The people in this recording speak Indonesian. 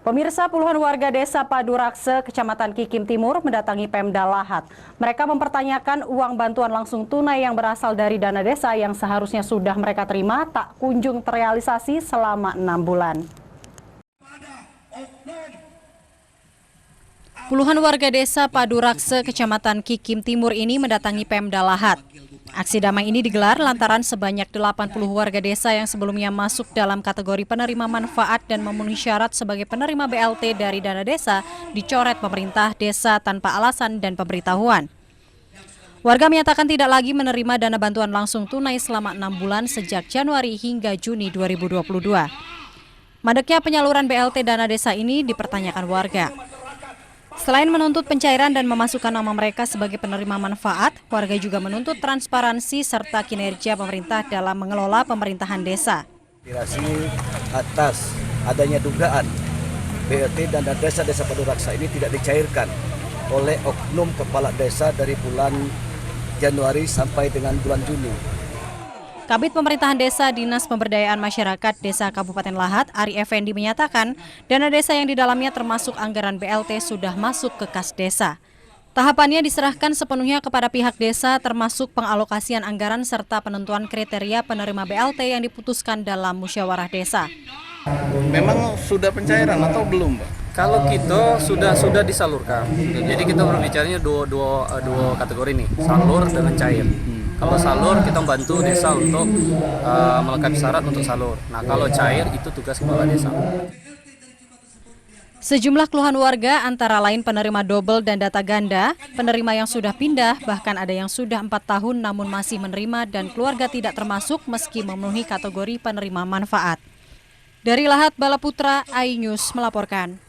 Pemirsa, puluhan warga desa Padurakse, Kecamatan Kikim Timur mendatangi Pemda Lahat. Mereka mempertanyakan uang bantuan langsung tunai yang berasal dari dana desa yang seharusnya sudah mereka terima tak kunjung terrealisasi selama 6 bulan. Puluhan warga desa Padurakse, Kecamatan Kikim Timur ini mendatangi Pemda Lahat. Aksi damai ini digelar lantaran sebanyak 80 warga desa yang sebelumnya masuk dalam kategori penerima manfaat dan memenuhi syarat sebagai penerima BLT dari dana desa dicoret pemerintah desa tanpa alasan dan pemberitahuan. Warga menyatakan tidak lagi menerima dana bantuan langsung tunai selama 6 bulan sejak Januari hingga Juni 2022. Mandeknya penyaluran BLT dana desa ini dipertanyakan warga. Selain menuntut pencairan dan memasukkan nama mereka sebagai penerima manfaat, warga juga menuntut transparansi serta kinerja pemerintah dalam mengelola pemerintahan desa. Aspirasi atas adanya dugaan BLT dan desa Padurakse ini tidak dicairkan oleh oknum kepala desa dari bulan Januari sampai dengan bulan Juni. Kabid Pemerintahan Desa Dinas Pemberdayaan Masyarakat Desa Kabupaten Lahat, Ari Effendi menyatakan dana desa yang di dalamnya termasuk anggaran BLT sudah masuk ke kas desa. Tahapannya diserahkan sepenuhnya kepada pihak desa termasuk pengalokasian anggaran serta penentuan kriteria penerima BLT yang diputuskan dalam musyawarah desa. Memang sudah pencairan atau belum, Pak? Kalau kita sudah disalurkan, jadi kita berbicaranya dua kategori nih, salur dengan cair. Kalau salur kita membantu desa untuk melengkapi syarat untuk salur. Nah kalau cair itu tugas kepala desa. Sejumlah keluhan warga antara lain penerima double dan data ganda, penerima yang sudah pindah, bahkan ada yang sudah 4 tahun namun masih menerima dan keluarga tidak termasuk meski memenuhi kategori penerima manfaat. Dari Lahat, Bala Putra, iNews melaporkan.